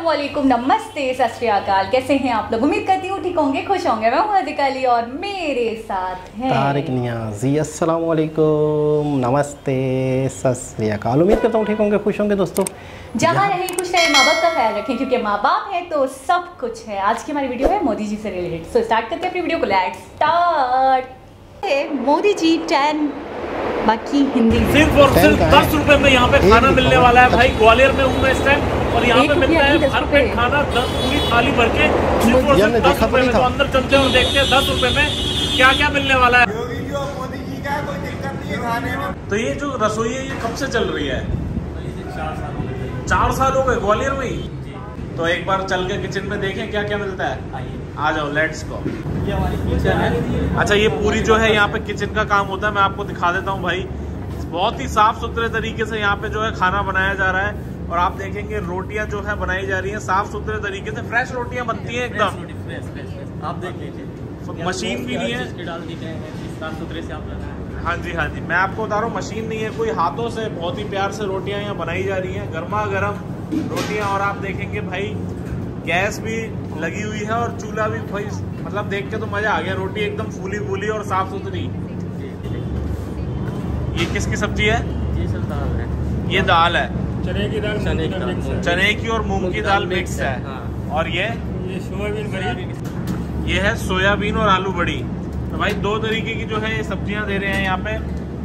अस्सलामुअलैकुम, नमस्ते, सत श्री अकाल। कैसे हैं आप लोग? उम्मीद करती हूँ ठीक होंगे, खुश होंगे। मैं हूँ अधिका अली और मेरे साथ हैं तारिक नियाज़ी। अस्सलामुअलैकुम, नमस्ते, सत श्री अकाल। उम्मीद करता हूँ ठीक होंगे, खुश होंगे दोस्तों। जहाँ रहे खुश रहे, माँ बाप का ख्याल रखें क्योंकि माँ बाप है तो सब कुछ है। आज की हमारी वीडियो है मोदी जी से रिलेटेड। सो स्टार्ट करते हैं अपनी वीडियो को। Let's start. मोदी जी 10 बाकी हिंदी सिर्फ और सिर्फ 10 रुपए में यहाँ पे खाना मिलने वाला है भाई। ग्वालियर में हूँ मैं इस टाइम और यहाँ पे मिलता है भरपेट खाना, 10 पूरी थाली भर के सिर्फ और सिर्फ 10 रुपए में। तो अंदर चलते हैं और देखते हैं 10 रुपए में क्या क्या मिलने वाला है। योगी जी और मोदी जी का कोई दिक्कत नहीं है खाने में। तो ये जो रसोई है ये कब से चल रही है? 4 साल हो गए ग्वालियर में ही। तो एक बार चल के किचन में देखें क्या क्या मिलता है। आ जाओ, लेट्स गो। ये हमारी किचन है। अच्छा, ये पूरी जो है यहाँ पे किचन का काम होता है। मैं आपको दिखा देता हूँ भाई। बहुत ही साफ सुथरे तरीके से यहाँ पे जो है खाना बनाया जा रहा है। और आप देखेंगे रोटियां जो है बनाई जा रही हैं साफ सुथरे तरीके से। फ्रेश रोटियां बनती हैं एकदम। फ्रेश आप देख लीजिए, मशीन भी नहीं है, डाल दी गए हैं साफ सुथरे से। आप हाँ जी हाँ जी, मैं आपको बता रहा हूँ मशीन नहीं है कोई, हाथों से बहुत ही प्यार से रोटियां यहाँ बनाई जा रही हैं, गर्मा गर्म रोटियां। और आप देखेंगे भाई गैस भी लगी हुई है और चूल्हा भी भाई, मतलब देख के तो मजा आ गया। रोटी एकदम फूली फूली और साफ सुथरी। ये किसकी सब्जी है? ये सब दाल है। ये दाल है, चने की दाल, चने की और मूंग की दाल मिक्स है। और ये सोयाबीन बड़ी, ये है सोयाबीन और आलू बड़ी। तो भाई 2 तरीके की जो है ये सब्जियां दे रहे हैं यहाँ पे,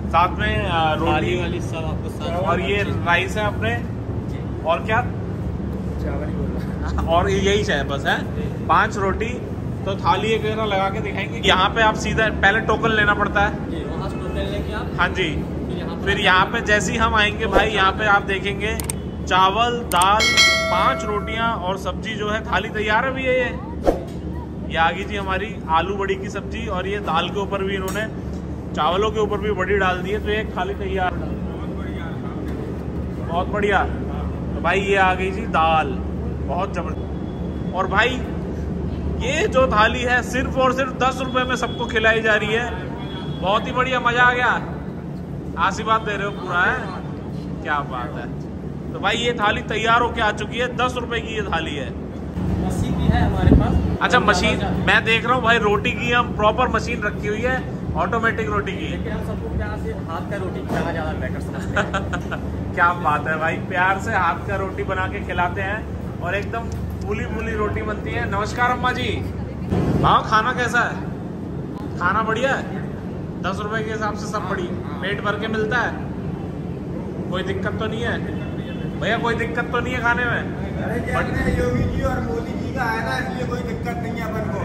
साथ में रोटी वाली सब आपको साथ। और ये राइस है अपने, और क्या चावल ही बोल और यही है बस है 5 रोटी। तो थाली एक जगह लगा के दिखाएंगे। यहाँ पे आप सीधा पहले टोकन लेना पड़ता है। वहाँ से टोकन लेके आप हाँ जी, फिर यहाँ पे जैसे ही हम आएंगे भाई यहाँ पे आप देखेंगे चावल, दाल, 5 रोटियां और सब्जी जो है थाली तैयार है भी है। ये आ गई जी हमारी आलू बड़ी की सब्जी। और ये दाल के ऊपर भी इन्होंने चावलों के ऊपर भी बड़ी डाल दी है। तो एक थाली तैयार, बहुत बढ़िया। तो भाई ये आ गई जी दाल, बहुत जबरदस्त। और भाई ये जो थाली है सिर्फ और सिर्फ 10 रुपए में सबको खिलाई जा रही है। बहुत ही बढ़िया, मजा आ गया। आशीर्वाद दे रहे हो पूरा है, क्या बात है। तो भाई ये थाली तैयार होके आ चुकी है, 10 रुपए की ये थाली है। मशीन भी है हमारे पास। अच्छा मशीन, मैं देख रहा हूँ भाई रोटी की हम प्रॉपर मशीन रखी हुई है, ऑटोमेटिक रोटी की। लेकिन हम सबको प्यार से हाथ का रोटी खिलाना ज्यादा बेटर समझते हैं। क्या बात है भाई, प्यार से हाथ का रोटी बना के खिलाते हैं और एकदम फूली फूली रोटी बनती है। नमस्कार अम्मा जी। हाँ, खाना कैसा है? खाना बढ़िया है, 10 रुपए के हिसाब से सब बड़ी पेट भर के मिलता है। कोई दिक्कत तो नहीं है भैया? कोई दिक्कत तो नहीं है खाने में? योगी जी और मोदी जी का है ना, इसलिए कोई दिक्कत नहीं है अपन को।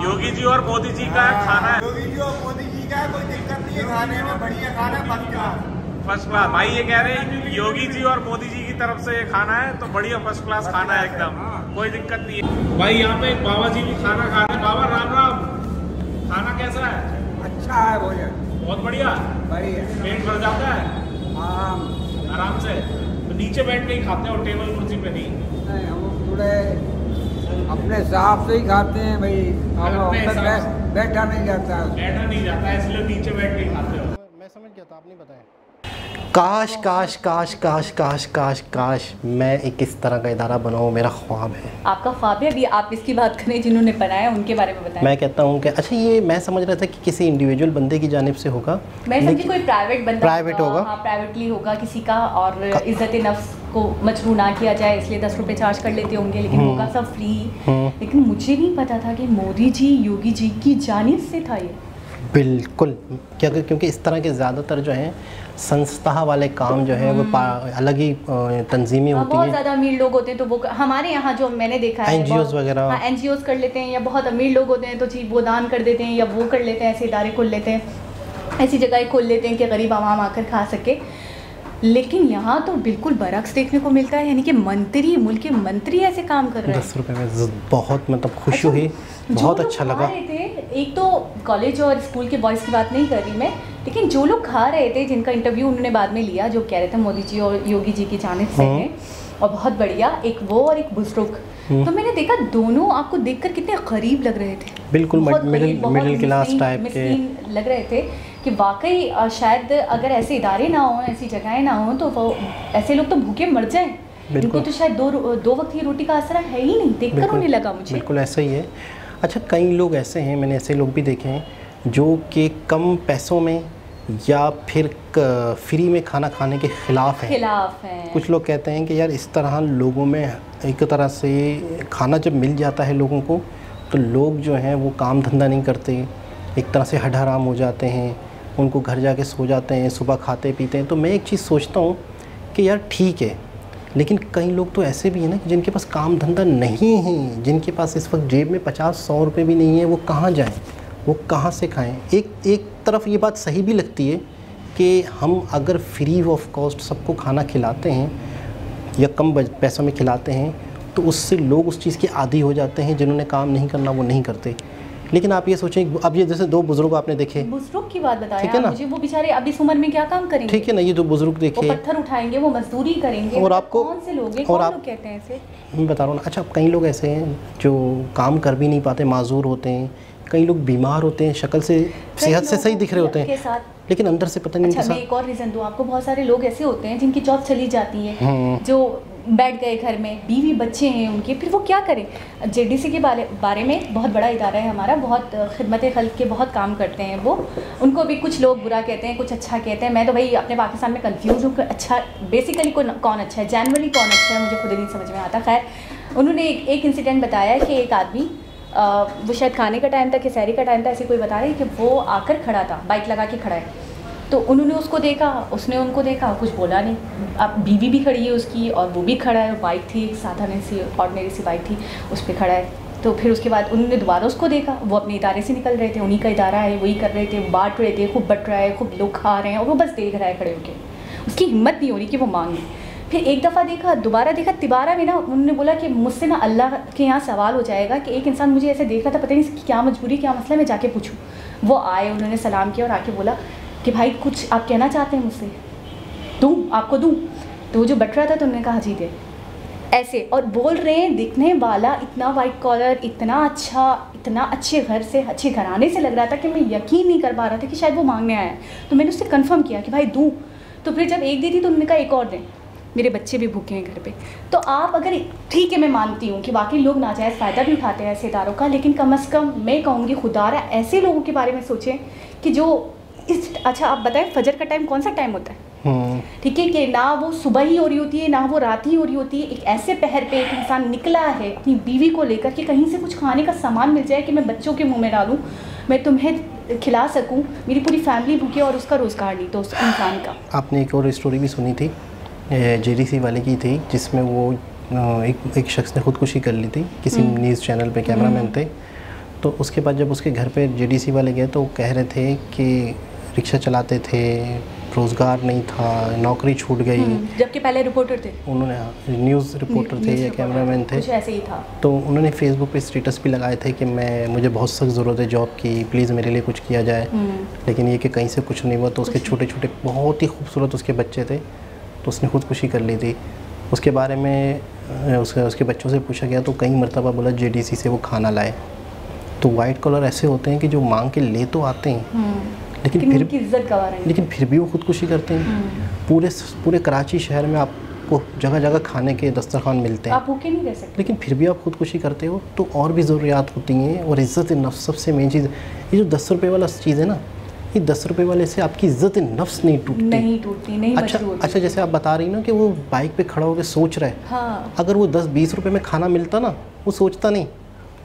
योगी जी और मोदी जी का खाना है। योगी जी और मोदी जी का कोई दिक्कत नहीं है खाने में, बढ़िया खाना, फर्स्ट क्लास। भाई ये कह रहे हैं योगी जी और मोदी जी की तरफ से ये खाना है तो बढ़िया फर्स्ट क्लास खाना है एकदम, कोई दिक्कत नहीं है। भाई यहाँ पे बाबा जी भी खाना खा रहे हैं। बाबा राम राम, खाना कैसा है? अच्छा है भोजन, बहुत बढ़िया, बढ़िया, पेट भर जाता है आराम से। तो नीचे बैठ के ही खाते हो, टेबल कुर्सी पे नहीं? हम पूरे अपने हिसाब से ही खाते हैं भाई। बैठा नहीं जाता, बैठा नहीं जाता है, इसलिए नीचे बैठ के ही खाते हो। मैं समझ गया था, आप नहीं बताया। काश काश काश काश काश काश काश मैं एक इस तरह का इदारा बनाऊँ, मेरा ख्वाब है। आपका ख्वाब है? अभी आप इसकी बात करें जिन्होंने बनाया उनके बारे में बताएं। मैं कहता हूँ कि अच्छा, ये मैं समझ रहा था कि किसी इंडिविजुअल बंदे की जानिब से होगा। मैं समझी कोई प्राइवेट बंदा, प्राइवेट होगा। हाँ, प्राइवेटली होगा किसी का। और इज्जत नफ्स को मजबूर ना किया जाए इसलिए 10 रुपए चार्ज कर लेते होंगे, लेकिन होगा सब फ्री। लेकिन मुझे नहीं पता था कि मोदी जी, योगी जी की जानिब से था ये। बिल्कुल, क्योंकि इस तरह के ज़्यादातर जो हैं संस्था वाले काम जो है वो अलग ही तंजीमें होती हैं। बहुत ज़्यादा अमीर लोग होते हैं तो वो, हमारे यहाँ जो मैंने देखा है NGOs वगैरह, हाँ, NGOs कर लेते हैं। या बहुत अमीर लोग होते हैं तो जी वो दान कर देते हैं या वो कर लेते हैं, ऐसे इदारे खोल लेते हैं, ऐसी जगह खोल लेते हैं कि गरीब आवाम आकर खा सके। लेकिन यहाँ तो बिल्कुल बरक्स देखने को मिलता है, यानी कि मंत्री, मुल्क के मंत्री ऐसे काम कर रहे हैं। 10 रुपए में बहुत मतलब खुशी हुई, बहुत अच्छा लगा। एक तो कॉलेज और स्कूल के बॉयज़ की बात नहीं कर रही मैं, लेकिन जो लोग खा रहे थे, जिनका इंटरव्यू उन्होंने बाद में लिया, जो कह रहे थे मोदी जी और योगी जी की जानिब से है और बहुत बढ़िया, एक वो और एक बुजुर्ग। तो मैंने देखा दोनों आपको देखकर कितने गरीब लग रहे थे, बिल्कुल मिडिल क्लास टाइप के लग रहे थे कि वाकई शायद अगर ऐसे इदारे ना हों, ऐसी जगहें ना हों तो वो ऐसे लोग तो भूखे मर जाएं। इनको तो शायद दो वक्त की रोटी का असर है ही नहीं, देखकर होने लगा मुझे। बिल्कुल ऐसा ही है। अच्छा, कई लोग ऐसे हैं, मैंने ऐसे लोग भी देखे हैं जो कि कम पैसों में या फिर फ्री में खाना खाने के खिलाफ हैं। कुछ लोग कहते हैं कि यार इस तरह लोगों में एक तरह से खाना जब मिल जाता है लोगों को, तो लोग जो हैं वो काम धंधा नहीं करते, एक तरह से हड्डाराम हो जाते हैं, उनको घर जाके सो जाते हैं, सुबह खाते पीते हैं। तो मैं एक चीज़ सोचता हूँ कि यार ठीक है, लेकिन कई लोग तो ऐसे भी हैं ना जिनके पास काम धंधा नहीं है, जिनके पास इस वक्त जेब में 50-100 रुपये भी नहीं है, वो कहाँ जाएं, वो कहाँ से खाएं। एक तरफ ये बात सही भी लगती है कि हम अगर फ्री ऑफ कॉस्ट सबको खाना खिलाते हैं या कम पैसों में खिलाते हैं, तो उससे लोग उस चीज़ के आदी हो जाते हैं। जिन्होंने काम नहीं करना वो नहीं करते। लेकिन आप ये सोचें, अब ये जैसे 2 बुजुर्ग आपने देखे, बुजुर्ग की बात बताया, ठीक है ना, मुझे वो बेचारे अब इस उम्र में क्या काम करेंगे, ठीक है ना, ये 2 बुजुर्ग देखे, वो पत्थर उठाएंगे, वो मजदूरी करेंगे, और आपको कौन से लोग हैं, और कौन आप लोग कहते हैं ऐसे, मैं बता रहा हूँ ना। अच्छा, कई लोग ऐसे हैं जो काम कर भी नहीं पाते, माजूर होते हैं, कई लोग बीमार होते हैं, शक्ल से सेहत से सही दिख रहे होते हैं, लेकिन अंदर से पता नहीं। अच्छा, मैं एक और रीज़न दूँ आपको, बहुत सारे लोग ऐसे होते हैं जिनकी जॉब चली जाती है, जो बैठ गए घर में, बीवी बच्चे हैं उनके, फिर वो क्या करें। जेडीसी के बारे में बहुत बड़ा इदारा है हमारा, बहुत खिदमत खल्क के बहुत काम करते हैं वो, उनको भी कुछ लोग बुरा कहते हैं, कुछ अच्छा कहते हैं। मैं तो भाई अपने पाकिस्तान में कंफ्यूज हूँ कि अच्छा बेसिकली कौन अच्छा है, जनरली कौन अच्छा है, मुझे खुद ही नहीं समझ में आता। खैर, उन्होंने एक इंसिडेंट बताया कि एक आदमी, वो शायद खाने का टाइम था कि सहरी का टाइम था, ऐसे कोई बता रहे कि वो आकर खड़ा था, बाइक लगा के खड़ा है, तो उन्होंने उसको देखा, उसने उनको देखा, कुछ बोला नहीं। अब बीवी भी खड़ी है उसकी और वो भी खड़ा है, बाइक थी एक साधारण सी ऑर्डिनरी सी बाइक थी, उस पर खड़ा है। तो फिर उसके बाद उन्होंने दोबारा उसको देखा, वो अपने इदारे से निकल रहे थे, उन्हीं का इदारा है, वही कर रहे थे, बांट रहे थे, खूब बट रहा है, खूब लोग खा रहे हैं, और वो बस देख रहा है खड़े होकर, उसकी हिम्मत नहीं हो रही कि वो मांगे। फिर एक दफ़ा देखा, दोबारा देखा, तिबारा में ना उन्होंने बोला कि मुझसे ना अल्लाह के यहाँ सवाल हो जाएगा कि एक इंसान मुझे ऐसे देख रहा था, पता नहीं इसकी क्या मजबूरी, क्या मसला, मैं जाके पूछूँ। वो आए, उन्होंने सलाम किया और आके बोला कि भाई कुछ आप कहना चाहते हैं मुझसे, दूँ आपको दूँ? तो वो जो बट रहा था तो उन्होंने कहा जी दे, ऐसे। और बोल रहे हैं, दिखने वाला इतना वाइट कॉलर, इतना अच्छा, इतना अच्छे घर से, अच्छे घराने से लग रहा था कि मैं यकीन नहीं कर पा रहा था कि शायद वो मांगने आया है। तो मैंने उससे कंफर्म किया कि भाई दूँ। तो फिर जब एक दी थी तो उन्होंने कहा एक और दें, मेरे बच्चे भी भूखे हैं घर पे। तो आप अगर, ठीक है मैं मानती हूँ कि बाकी लोग नाजायज़ फ़ायदा भी उठाते हैं ऐसे इदारों का, लेकिन कम अज़ कम मैं कहूँगी खुदारा ऐसे लोगों के बारे में सोचें कि जो अच्छा आप बताएं फजर का टाइम कौन सा टाइम होता है, ठीक है, कि ना वो सुबह ही हो रही होती है, ना वो रात ही हो रही होती है, एक ऐसे पहर पे एक इंसान निकला है अपनी बीवी को लेकर कि कहीं से कुछ खाने का सामान मिल जाए कि मैं बच्चों के मुंह में डालूं, मैं तुम्हें खिला सकूं, मेरी पूरी फैमिली भूखी और उसका रोज़गार नहीं, तो उस इंसान का। आपने एक और स्टोरी भी सुनी थी, जेडीसी वाले की थी, जिसमें वो एक शख्स ने खुदकुशी कर ली थी, किसी न्यूज़ चैनल पे कैमरामैन थे। तो उसके बाद जब उसके घर पे जेडीसी वाले गए तो वो कह रहे थे कि रिक्शा चलाते थे, रोज़गार नहीं था, नौकरी छूट गई, जबकि पहले रिपोर्टर थे, उन्होंने न्यूज़ रिपोर्टर थे या कैमरामैन थे, कुछ ऐसे ही था। तो उन्होंने फेसबुक पे स्टेटस भी लगाए थे कि मुझे बहुत सख्त ज़रूरत है जॉब की, प्लीज़ मेरे लिए कुछ किया जाए। लेकिन ये कि कहीं से कुछ नहीं हुआ। तो उसके छोटे छोटे बहुत ही खूबसूरत उसके बच्चे थे, तो उसने खुदकुशी कर ली थी। उसके बारे में उसके बच्चों से पूछा गया तो कई मरतबा बोला जेडीसी से वो खाना लाए। तो वाइट कॉलर ऐसे होते हैं कि जो मांग के ले तो आते हैं, लेकिन फिर भी वो खुदकुशी करते हैं। पूरे कराची शहर में आपको जगह जगह खाने के दस्तरखान मिलते हैं, आप भूखे नहीं रह सकते, लेकिन फिर भी आप खुदकुशी करते हो। तो और भी ज़रूरियात होती हैं, और इज़्ज़त नफ्स सबसे मेन चीज़। ये जो 10 रुपये वाला चीज़ है ना, ये 10 रुपये वाले से आपकी इज़्ज़त नफ्स नहीं टूटती, नहीं अच्छा जैसे आप बता रही ना कि वो बाइक पे खड़ा होकर सोच रहा है, हाँ। अगर वो 10-20 रुपये में खाना मिलता ना, वो सोचता नहीं,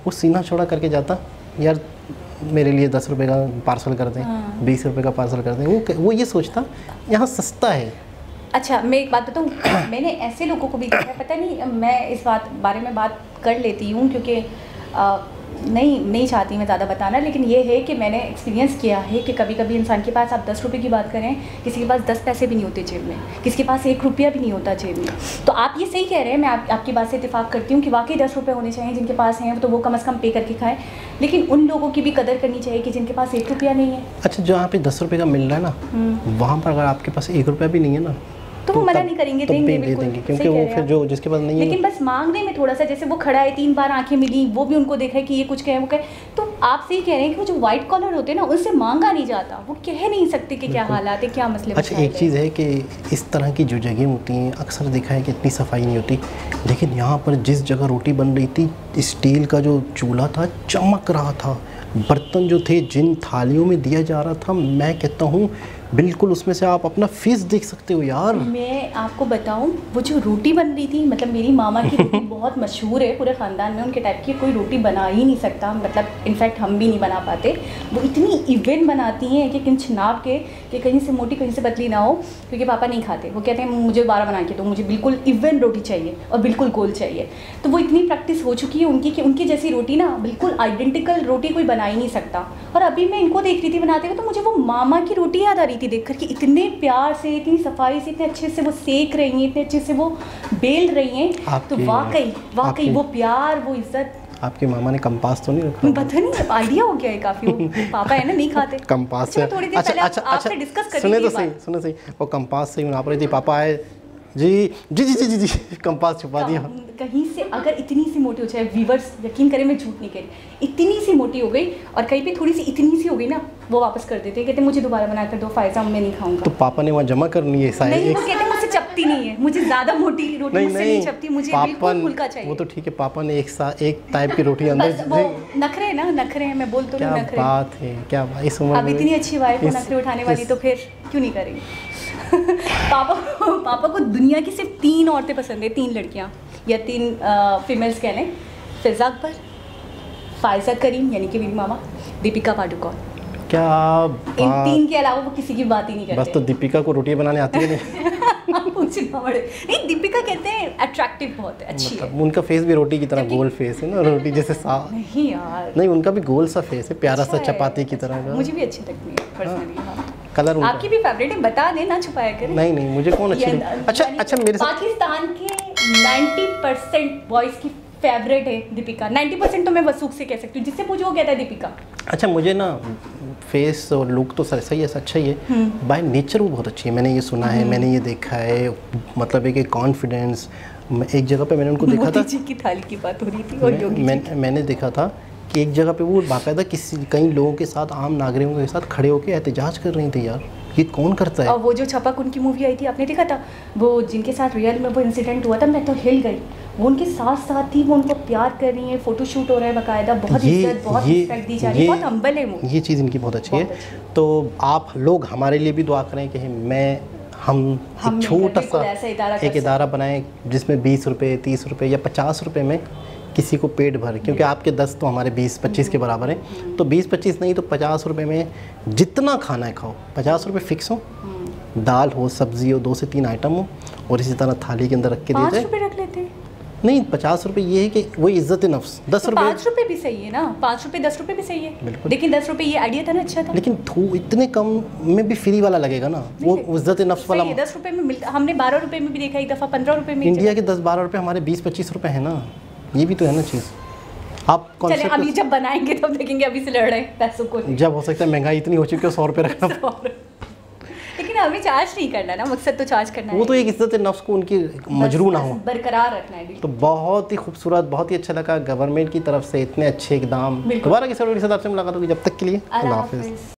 वो सीना चौड़ा करके जाता, यार मेरे लिए 10 रुपये का पार्सल कर दें, 20 रुपये का पार्सल कर दें। वो ये सोचता यहाँ सस्ता है। अच्छा मैं एक बात बताऊँ, मैंने ऐसे लोगों को भी देखा है, पता नहीं मैं इस बारे में बात कर लेती हूँ क्योंकि नहीं चाहती मैं ज़्यादा बताना, लेकिन ये है कि मैंने एक्सपीरियंस किया है कि कभी कभी इंसान के पास, आप 10 रुपये की बात करें, किसी के पास 10 पैसे भी नहीं होते जेब में, किसी के पास 1 रुपया भी नहीं होता जेब में। तो आप ये सही कह रहे हैं, मैं आपकी बात से इत्तेफाक करती हूँ कि वाकई 10 रुपये होने चाहिए जिनके पास हैं, तो वो कम अज़ कम पे करके खाएं, लेकिन उन लोगों की भी कदर करनी चाहिए कि जिनके पास 1 रुपया नहीं है। अच्छा, जहाँ पे 10 रुपये का मिल रहा है ना, वहाँ पर अगर आपके पास 1 रुपया भी नहीं है ना, तो वो मना नहीं करेंगे, देंगे बिल्कुल, क्योंकि वो फिर जो जिसके पास नहीं है, लेकिन बस मांगने में थोड़ा सा, जैसे वो खड़ा है 3 बार आंखें मिली, वो भी उनको देखा है कि ये कुछ कहे, वो कहे, तो आप सही कह रहे हैं कि वो जो व्हाइट कॉलर होते हैं ना, उनसे मांगा नहीं जाता, वो कह नहीं सकते कि क्या हालात है, क्या मसले। अच्छा, एक चीज़ है कि इस तरह की जो जगह होती हैं अक्सर देखा है कि इतनी सफाई नहीं होती, लेकिन यहाँ पर जिस जगह रोटी बन रही थी, स्टील का जो चूल्हा था चमक रहा था, बर्तन जो थे जिन थालियों में दिया जा रहा था, मैं कहता हूँ बिल्कुल उसमें से आप अपना फेस देख सकते हो यार। मैं आपको बताऊं, वो जो रोटी बन रही थी, मतलब मेरी मामा की रोटी बहुत मशहूर है पूरे ख़ानदान में, उनके टाइप की कोई रोटी बना ही नहीं सकता, मतलब इनफैक्ट हम भी नहीं बना पाते। वो इतनी इवन बनाती हैं कि इंच नाप के कि कहीं से मोटी कहीं से पतली ना हो, क्योंकि पापा नहीं खाते। वो कहते हैं मुझे 12 बना के दो, मुझे बिल्कुल इवन रोटी चाहिए और बिल्कुल गोल चाहिए। तो वो इतनी प्रैक्टिस हो चुकी है उनकी कि उनकी जैसी रोटी ना बिल्कुल आइडेंटिकल रोटी कोई बना ही नहीं सकता। और अभी मैं इनको देख रही थी बनाते हुए, तो मुझे वो मामा की रोटी याद आ रही थी देखकर कि इतने प्यार से, इतनी सफाई से, इतने अच्छे से वो सेक रही हैं, इतने अच्छे से वो बेल रही हैं। तो वाकई वो प्यार, वो इज्जत। आपके मामा ने कंपास तो नहीं रखा? पता नहीं, आइडिया हो गया है काफी। पापा है ना, नहीं खाते कंपास से। थोड़ी देर पहले आपसे डिस्कस कर सुने तो सही, वो कंपास से यहाँ पर थी, पापा आए जी जी जी जी जी कंपास छुपा दिया। कहीं से अगर इतनी सी मोटी हो जाए, व्यूवर्स यकीन करें मैं झूठ नहीं कह रही, इतनी सी मोटी हो गई और कहीं पे थोड़ी सी इतनी सी हो गई ना, वो वापस कर देते, कहते मुझे दोबारा बना कर दो, फायजा मैं नहीं खाऊंगा। तो पापा ने वहाँ जमा करनी है शायद? नहीं, वो कहते मुझसे चपती नहीं है, मुझे ज़्यादा मोटी रोटी मुझसे नहीं चपती, मुझे बिल्कुल फुल्का चाहिए। वो तो ठीक है, पापा ने एक टाइप की रोटी अंदर। वो नखरे है ना, नखरे हैं, मैं बोल तो नहीं, नखरे। क्या बात है, क्या बात। इस उम्र अब इतनी अच्छी वाइफ को नखरे उठाने वाली, तो फिर क्यों नहीं करेंगे। पापा को दुनिया की सिर्फ 3 औरतें पसंद है, 3 लड़कियाँ या 3 फीमेल्स कह लें। फिज़ा अकबर, फायजा करीम यानी कि मेरी मामा, दीपिका पादुकोण। क्या इन 3 के अलावा वो किसी की बात ही नहीं करते। बस तो दीपिका को रोटियां बनाने आती है नहीं, दीपिका कहते हैं अट्रैक्टिव बहुत है, अच्छी है। उनका फेस भी रोटी की तरह गोल फेस है ना, रोटी जैसे साफ। नहीं यार, नहीं, उनका भी गोल सा फेस है, प्यारा सा चपाती की तरह का। मुझे भी अच्छी लगती है पर्सनली। हाँ, कलर आपकी भी फेवरेट है, बता देना, छुपाया करें। नहीं, मुझे कौन अच्छी लगी? अच्छा मेरे साथ पाकिस्तान के 90% बॉयज़ की फेवरेट है दीपिका। 90% तो मैं वसूख से कह सकती हूँ, जिससे पूछो वो कहता है दीपिका। अच्छा, मुझे ना फेस और लुक तो सही है, अच्छा ही है, बाय नेचर वो बहुत अच्छी है। मैंने ये सुना है, मैंने ये देखा है, मतलब एक कॉन्फिडेंस। एक जगह पे मैंने उनको देखा था, मोदी जी की थाली की बात हो रही थी और योगी जी मैंने देखा था कि एक जगह पे वो बाकायदा कई लोगों के साथ, आम नागरिकों के साथ खड़े होकर एहतजाज कर रही थी। यार ये कौन करता है? और वो जो छपक उनकी मूवी आई थी, आपने देखा था? वो जिनके साथ रियल में वो इंसिडेंट हुआ था, मैं तो हिल गई। वो उनके साथ थी, वो उनको प्यार कर रही है, फोटोशूट हो रहा है बाकायदा, बहुत इज्जत, बहुत रिस्पेक्ट दी जा रही है, बहुत हम्बल है वो। ये चीज़ इनकी बहुत अच्छी है। तो आप लोग हमारे लिए भी दुआ करें कि हम एक छोटा सा एक इदारा बनाएं जिसमें 20 रुपये, 30 रुपये या 50 रुपये में किसी को पेट भर, क्योंकि आपके 10 तो हमारे 20-25 के बराबर हैं। तो 20-25 नहीं तो 50 रुपये में जितना खाना है खाओ। 50 रुपये फिक्स हो, दाल हो, सब्जी हो, 2 से 3 आइटम हो, और इसी तरह थाली के अंदर रख के दे जाए। 5 रुपये रख लेते हैं। नहीं, 50 रुपये ये है कि वही इज्जत नफ्स। 10 रुपये 5 रुपये भी सही है ना, 5 रुपये 10 रुपये भी सही है। लेकिन 10 रुपये ये आइडिया था ना, अच्छा था। लेकिन इतने कम में भी फ्री वाला लगेगा ना, वो इज्जत नफ्स वाला। 10 रुपये में मिलता, हमने 12 रुपये में भी देखा, एक दफ़ा 15 रुपये में। इंडिया के 10-12 रुपये, हमारे 20-25 रुपये है ना, ये भी तो है ना चीज़। आप चले अभी जब बनाएंगे तब देखेंगे, अभी से लड़ रहे हैं पैसों को। जब हो सकता है महंगाई इतनी हो चुकी है 100 रुपये रखना। लेकिन हमें चार्ज नहीं करना ना, मकसद तो चार्ज करना है। वो तो एक इज्जत नफ्स को उनकी मजरू ना हो, बरकरार रखना है। तो बहुत ही खूबसूरत, बहुत ही अच्छा लगा गवर्नमेंट की तरफ से इतने अच्छे इकदाम। दोबारा किसी और के साथ आपसे मुलाकात होगी, जब तक के लिए अल्लाह हाफिज़।